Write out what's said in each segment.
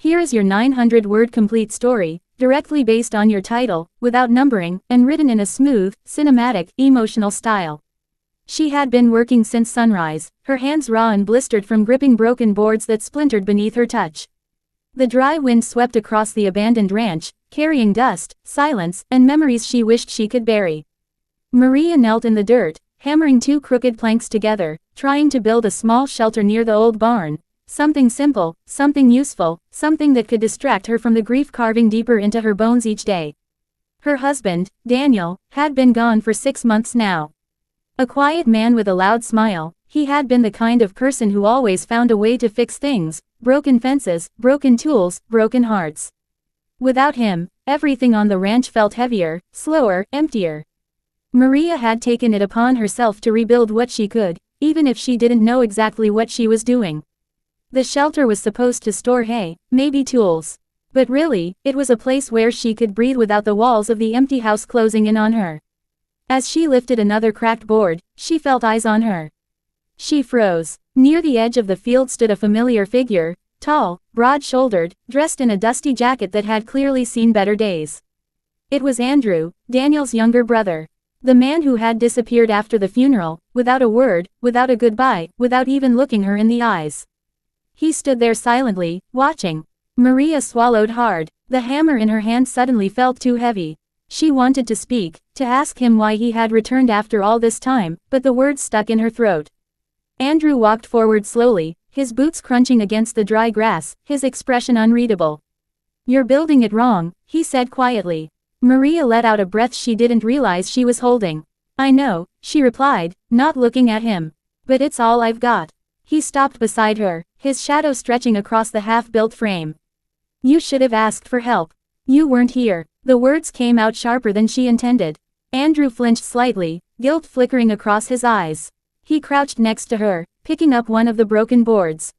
Here is your 900-word complete story, directly based on your title, without numbering, and written in a smooth, cinematic, emotional style. She had been working since sunrise, her hands raw and blistered from gripping broken boards that splintered beneath her touch. The dry wind swept across the abandoned ranch, carrying dust, silence, and memories she wished she could bury. Maria knelt in the dirt, hammering two crooked planks together, trying to build a small shelter near the old barn. Something simple, something useful, something that could distract her from the grief carving deeper into her bones each day. Her husband, Daniel, had been gone for 6 months now. A quiet man with a loud smile, he had been the kind of person who always found a way to fix things, broken fences, broken tools, broken hearts. Without him, everything on the ranch felt heavier, slower, emptier. Maria had taken it upon herself to rebuild what she could, even if she didn't know exactly what she was doing. The shelter was supposed to store hay, maybe tools. But really, it was a place where she could breathe without the walls of the empty house closing in on her. As she lifted another cracked board, she felt eyes on her. She froze. Near the edge of the field stood a familiar figure, tall, broad-shouldered, dressed in a dusty jacket that had clearly seen better days. It was Andrew, Daniel's younger brother. The man who had disappeared after the funeral, without a word, without a goodbye, without even looking her in the eyes. He stood there silently, watching. Maria swallowed hard. The hammer in her hand suddenly felt too heavy. She wanted to speak, to ask him why he had returned after all this time, but the words stuck in her throat. Andrew walked forward slowly, his boots crunching against the dry grass, his expression unreadable. "You're building it wrong," he said quietly. Maria let out a breath she didn't realize she was holding. "I know," she replied, not looking at him. "But it's all I've got." He stopped beside her, his shadow stretching across the half-built frame. "You should have asked for help. You weren't here." The words came out sharper than she intended. Andrew flinched slightly, guilt flickering across his eyes. He crouched next to her, picking up one of the broken boards.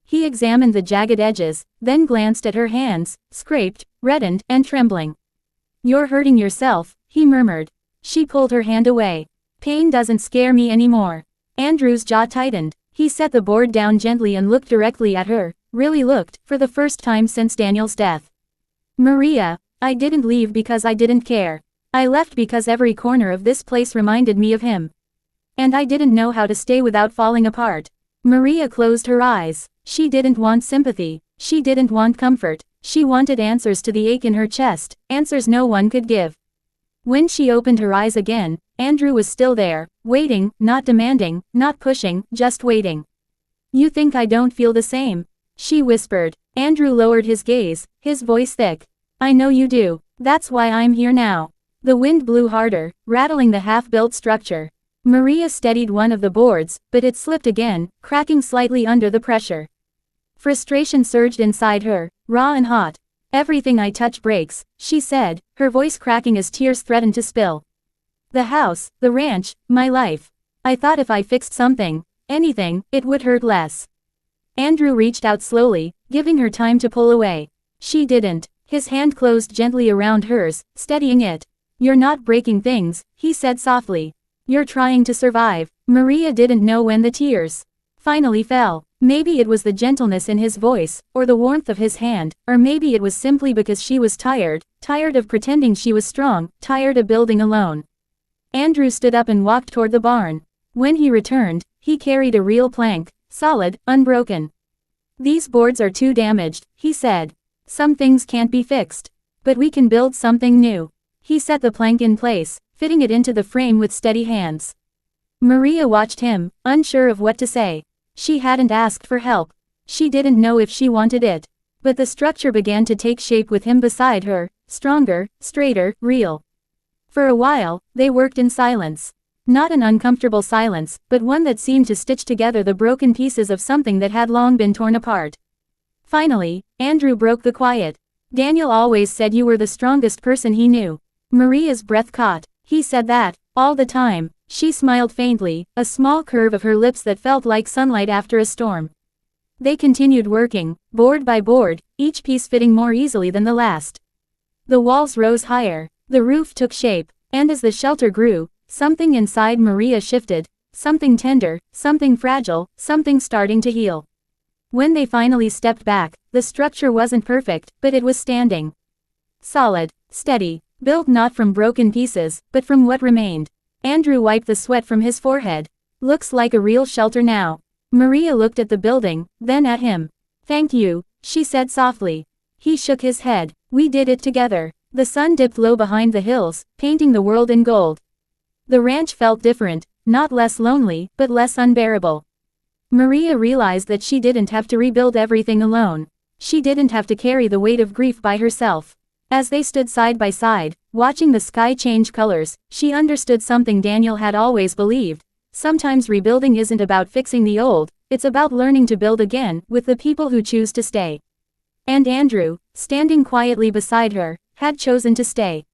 He examined the jagged edges, then glanced at her hands, scraped, reddened, and trembling. "You're hurting yourself," he murmured. She pulled her hand away. "Pain doesn't scare me anymore." Andrew's jaw tightened. He set the board down gently and looked directly at her, really looked, for the first time since Daniel's death. "Maria, I didn't leave because I didn't care. I left because every corner of this place reminded me of him. And I didn't know how to stay without falling apart." Maria closed her eyes. She didn't want sympathy. She didn't want comfort. She wanted answers to the ache in her chest, answers no one could give. When she opened her eyes again, Andrew was still there, waiting, not demanding, not pushing, just waiting. "You think I don't feel the same?" she whispered. Andrew lowered his gaze, his voice thick. "I know you do. That's why I'm here now." The wind blew harder, rattling the half-built structure. Maria steadied one of the boards, but it slipped again, cracking slightly under the pressure. Frustration surged inside her, raw and hot. "Everything I touch breaks," she said, her voice cracking as tears threatened to spill. "The house, the ranch, my life. I thought if I fixed something, anything, it would hurt less." Andrew reached out slowly, giving her time to pull away. She didn't. His hand closed gently around hers, steadying it. "You're not breaking things," he said softly. "You're trying to survive." Maria didn't know when the tears finally fell. Maybe it was the gentleness in his voice, or the warmth of his hand, or maybe it was simply because she was tired of pretending she was strong, tired of building alone. Andrew stood up and walked toward the barn. When he returned, he carried a real plank, solid, unbroken. "These boards are too damaged," he said. "Some things can't be fixed. But we can build something new." He set the plank in place, fitting it into the frame with steady hands. Maria watched him, unsure of what to say. She hadn't asked for help. She didn't know if she wanted it. But the structure began to take shape with him beside her, stronger, straighter, real. For a while, they worked in silence. Not an uncomfortable silence, but one that seemed to stitch together the broken pieces of something that had long been torn apart. Finally, Andrew broke the quiet. "Daniel always said you were the strongest person he knew." Maria's breath caught. "He said that, all the time." She smiled faintly, a small curve of her lips that felt like sunlight after a storm. They continued working, board by board, each piece fitting more easily than the last. The walls rose higher, the roof took shape, and as the shelter grew, something inside Maria shifted, something tender, something fragile, something starting to heal. When they finally stepped back, the structure wasn't perfect, but it was standing. Solid, steady, built not from broken pieces, but from what remained. Andrew wiped the sweat from his forehead. Looks like a real shelter now. Maria looked at the building, then at him. Thank you, she said softly. He shook his head. We did it together. The sun dipped low behind the hills, painting the world in gold. The ranch felt different, not less lonely, but less unbearable. Maria realized that she didn't have to rebuild everything alone. She didn't have to carry the weight of grief by herself. As they stood side by side, watching the sky change colors, she understood something Daniel had always believed. Sometimes rebuilding isn't about fixing the old, it's about learning to build again, with the people who choose to stay. And Andrew, standing quietly beside her, had chosen to stay.